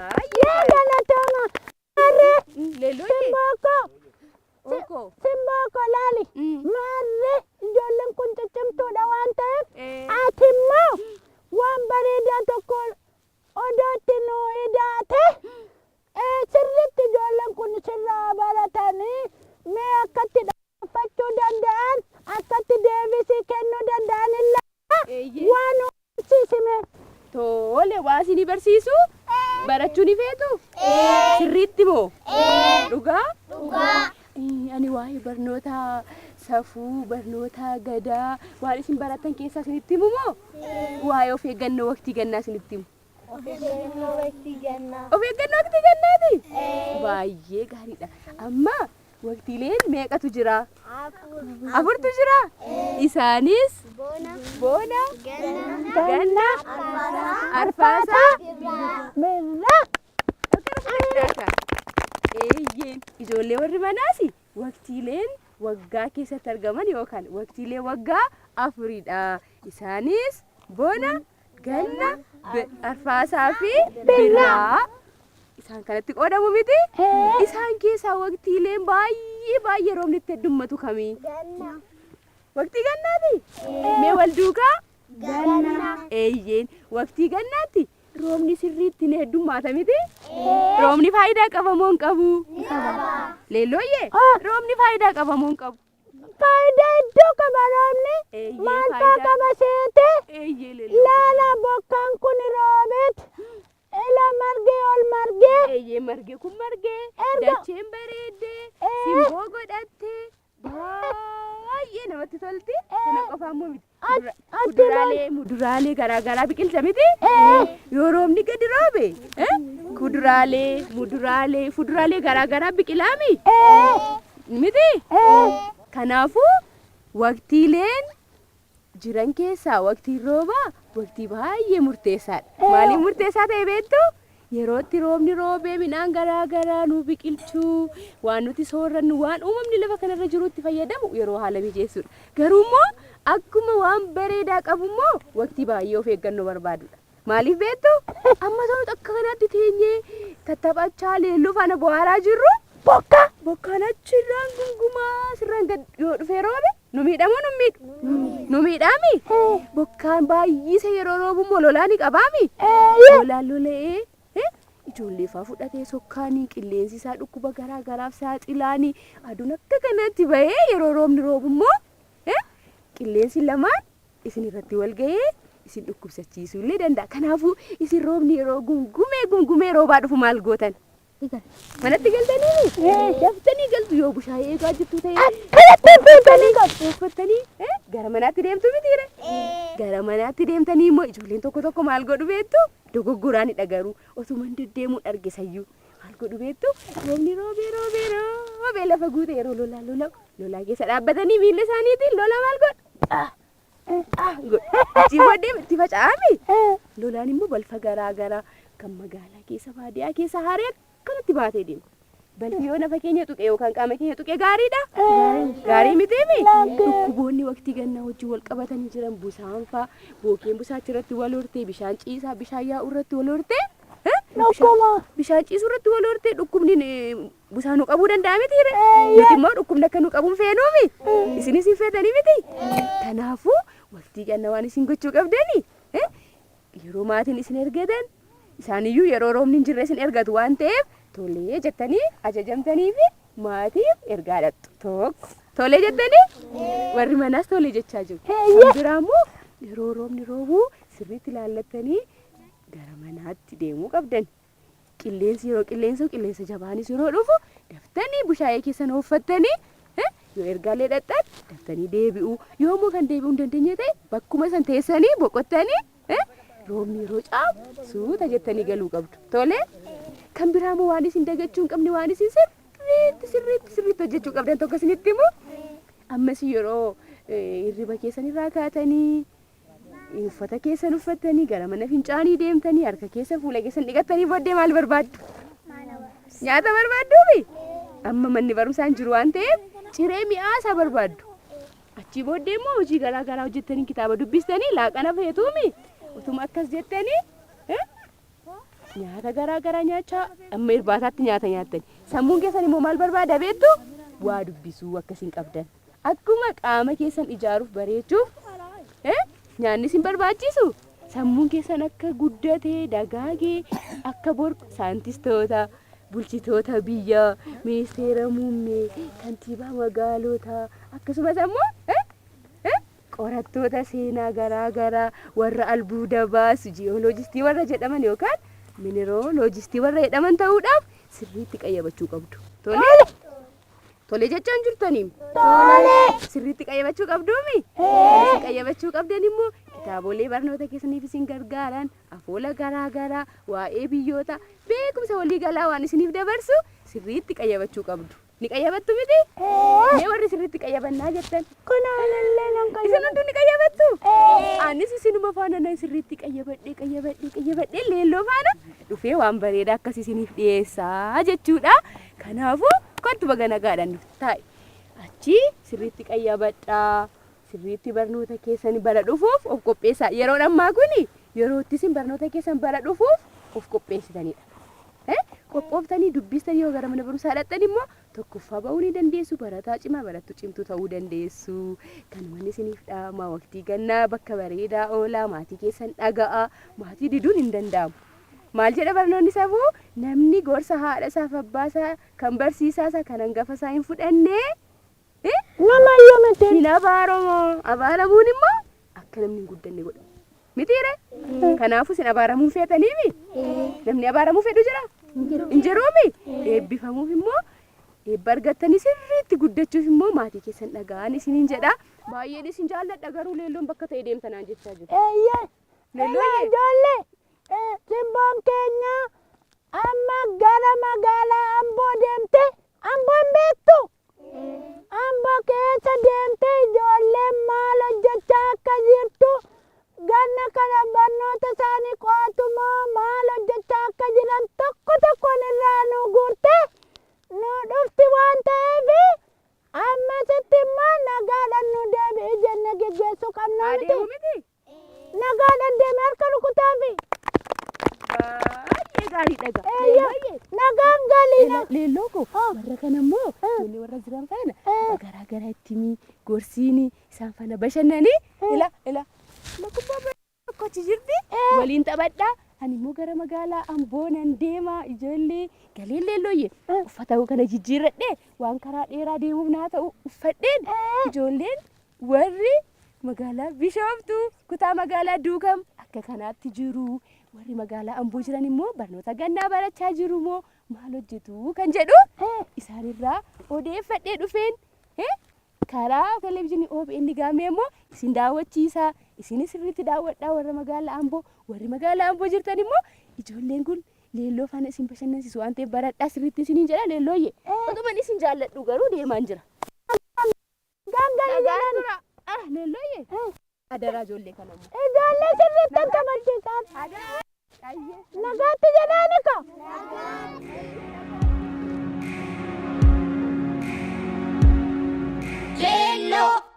Yaa galatama. Marre. Leelooyee. Simboko laali. Marre ijoolleen kun ciccimtuudha waan ta'eef ati immoo waan bareedaa tokko odootti nu idaate sirriitti ijoolleen kun sirraa baratanii mee akkatti dhaabbachuu danda'an akkatti deebisii kennuu danda'an illee waan barsiisime. Tole waa isin barsiisu barachuu ni feetu sirriitti moo dhugaa? Ani waa'ee barnoota safuu barnoota gadaa waan isin baratan keessaa isinitti himu moo waa'ee of eeggannoo waqtii gannaa isinitti himu? Of eeggannoo waqtii gannaati? Baay'ee gaariidha. Amma waqtiileen meeqatu jira? Afurtu jira. Isaanis bona, ganna, arfaasaa, Birraa. ijoollee warri manaasi waqtiileen waggaa keessatti argaman yookaan waqtiilee waggaa afuridha. Isaanis bona, ganna, arfaasaa fi birraa. Isaan kanatti qoodamu miti? Isaan keessaa waqtiileen baay'ee roobni itti heddummatu kamii? Waqtii gannaati? Mee wal duukaa? Ganna. Waqtii gannaatti roobni sirriitti ni heddummaata miti? Roobni faayidaa qaba moo hin qabu? Leellooyee roobni faayidaa qaba moo hin qabu? Faayidaa hedduu qaba roobni. Maal fa'aa qaba seete? Laala bokkaan kun roobeet. Ila margee ol margee. Margee kun margee. Dacheen bareeddee. Simboo godhattee. Baay'ee namatti tolti. Kana qofaa immoo miti. Muduraalee garaagaraa biqilcha miti? Yoo roobni gadi roobe kuduraalee, muduraalee, fuduraalee garaagaraa biqilaami? Miti? Kanaafuu waqtiileen jiran keessaa waqtiin roobaa waqtii baay'ee murteessaadha. Maaliif murteessaa ta'e beektu? Yerootti roobni roobee midhaan garaagaraa nu biqilchuu waan nuti soorannu waan uumamni lafa kanarra jirutti fayyadamu yeroo haala mijeessuudha. Garuu immoo akkuma waan bareedaa qabu immoo waqtii baay'ee of eeggannoo barbaadudha. Maaliif beektu? Amma ta'u akka kanatti teenyee tattaphachaa leelluu faana bo'aaraa jirru bokkaan achirraan gungumaa sirraan gad yoo dhufee roobe nu miidhamoo nu miidhu? Nu miidhaami? Bokkaan baay'isa yeroo roobu immoo lolaa ni qabaami? Lolaan lola'ee ijoollee fa'aa fudhatee sokkaanii qilleensi isaa dhukkuba garaagaraaf saaxilaanii aduun akka kanatti bahee yeroo roobni roobu immoo qilleensi lamaan isin irratti wal ga'ee isin dhukkubsachiisuu illee danda'a. Kanaafuu isin roobni yeroo gungumee roobaa dhufu maal gootan? Manatti galtanii daftanii galtu yoo bushaayee eegaa jirtu ta'e uffattanii gara manaatti deemtu mitiire? Gara manaatti deemtanii immoo ijoolleen tokko maal godhu beektu? Dogoggoraanidha garuu otuman deddeemuun argisayyuu maal godhu beektu? Roobni roobee lafa guute yeroo lolaa keessa dhaabbatanii miilla isaaniitiin lola maal godhu? Itti faca'aami? Lolaan immoo balfa garaagaraa kan magaalaa keessa baadiyyaa keessa haaree akkanatti baatee deemu. Balfi yoo nafa keenya tuqe yookaan qaama keenya tuqe gaariidha? Gaarii mitiimi? Dhukkuboonni waqtii gannaa wajjin wal qabatanii jiran busaan fa'aa bookeen busaa achirratti wal hortee bishaan ciisaa bishaan yaa'u irratti wal hortee bishaan ciisuu irratti wal hortee dhukkubni busaan nu qabuu danda'a mitiire? Nuti immoo dhukkubni akka nu qabuun feenuumi? Isinis hin feetanii miti? Kanaafuu waqtii gannaa waan isin gochuu qabdanii yeroo maatiin isin ergatan isaaniyyuu yeroo roobni hin jirre isin ergatu waan ta'eef tolee jettanii ajajamtanii fi maatiif ergaa dhattu tokko tolee jettanii warri manaas tolee jechaa jiru. Biraa immoo yeroo roobni roobu sirriitti ilaallattanii gara manaatti deemuu qabdan. Qilleensa jabaanis yeroo dhufu daftanii bushaayee keessan uffattanii yoo ergaalee dhattan daftanii deebi'u. Yoo immoo kan deebi'uu hin dandeenye ta'e bakkuma san teessanii boqottanii roobni yeroo caabu suuta jettanii galuu qabdu. Tolee? Kan biraa immoo waan isin dagachuu hin qabne waan isin sirriitti hojjechuu qabdan tokko isinitti himu. Ammas yeroo hirriba keessan irraa kaatanii uffata keessan uffattanii gara mana fincaanii deemtanii harka keessa fuula keessan dhiqattanii booddee maal barbaaddu? Nyaata barbaadduufi? Amma manni barumsaa hin jiru waan ta'eef ciree mi'aasaa barbaaddu. Achii booddee immoo hojii garaagaraa hojjettanii kitaaba dubbistanii laaqana feetuumi. Utuma akkas jettanii nyaata garaa garaa nyaachaa amma irbaataatti nyaata nyaattan. Sammuun keessan immoo maal barbaada beektu? Waa dubbisuu akkasiin qabdan. Akkuma qaama keessan ijaaruuf bareechuuf nyaanni isin barbaachisu. Sammuun keessan akka guddatee dagaagee akka bor saayintistoota bulchitoota biyyaa ministeera muummee kantiibaa magaalotaa akkasumas ammoo qorattoota seenaa garaa garaa warra albuuda baasu jiyooloojistii warra jedhaman yookaan minerooloojistii warra jedhaman ta'uudhaaf sirriitti qayyabachuu qabdu. Tole jechaan jirtaniim. Sirriitti qayyabachuu qabduumi. Qayyabachuu qabdan immoo kitaabolee barnoota keessaniif isin gargaaran afoola garaa garaa waa'ee biyyoota beekumsa waliigalaa waan isiniif dabarsu sirriitti qayyabachuu qabdu. Ni qayyabattu miti? Mee warri sirriitti qayyabannaa jettan? Kunaallee nan qayyabadhu. Isin hundi ni qayyabattu? Anis isinuma faana nan sirriitti qayyabadhee leelloo faana dhufee waan bareedaa akkas isiniif dhiyeessaa jechuudha. Kanaafuu kottu baga nagaadhaan taa'e. Achi sirriitti qayyabadhaa. Sirriitti barnoota keessan bara dhufuuf of qopheessaa. Yeroon ammaa kuni yeroo itti isin barnoota keessan bara dhufuuf of qopheessitanidha. Qophooftanii dubbistanii yoo gara mana barumsaa dhaqxan immoo tokkoffaa ba'uu ni dandeessu. Barataa cimaa barattu cimtuu ta'uu dandeessu. Kanumaan isiniif dhaama waqtii gannaa bakka bareedaa oolaa maatii keessan dhaga'a. Maatii diduun hin danda'amu. Maal jedha barnoonni safuu? Namni gorsa haadha isaaf abbaa isaa kan barsiisaa isaa kan hangafa isaa hin fudhanne namayyuu miti. hin abaaramu. Abaaramuun immoo akka namni hin guddanne godha. Mitiire? Kanaafuu isin abaaramuun feetaniimi? Namni abaaramuu fedhu jira? Hin jiruumi? Eebbifamuuf immoo eebba argattanii sirriitti guddachuuf immoo maatii keessan dhaga'an isiniin jedha. Baay'een isin jaalladha garuu leelloon bakka ta'e deemtanaan jechaa jiru. Ijoollee simboon keenya amma gara magaalaa Amboo deemte Amboon beektu? Amboo keessa deemte ijoolleen maal hojjechaa akka jirtu ganna kana barnoota isaanii qo'atu moo maal hojjechaa akka jiran tokko tokkoon irraa nu guurte nu dhufti waan ta'eef ammasitti immoo nagaadhaan nu deebi'i jennee geggeessuu qabna miti. Nagaadhaan deemee harka rukutaafi. Baay'ee gaarii dhaga. Nagaan galiidha. Leelloo koo warra kana immoo ijoollee warra jiran faana garaa garaa ittiin gorsiini isaan faana bashannanii ila kubbaa tokko achi jirti waliin taphadhaa. Ani immoo gara magaalaa Amboo nan deema ijoollee galeen leellooyye uffata kana jijjiirradhee waan karaa dheeraa deemuuf naa ta'u uffadheen ijoolleen warri magaalaa Bishooftuu kutaa magaalaa Duukam akka kanaatti jiru. Warri magaalaa Amboo jiran immoo barnoota gannaa barachaa jiru moo maal hojjetu kan jedhu isaanirraa odeeffadhee dhufeen karaa televezyiinii OBN gaamee immoo isin daawwachiisa. Isinis sirriitti daawwadhaa warra magaalaa Amboo. Warri magaalaa Amboo jirtan immoo ijoolleen kun leelloo faana isin bashannansiisu waan ta'eef baradhaa sirriitti isiniin jedha leellooyye. Otuman isin jaalladhu garuu deemaan jira. Leellooyye. Adaraa ijoollee kana immoo. Ijoollee sirriitti akka barsiisan. Nagaatti jedhaani ko.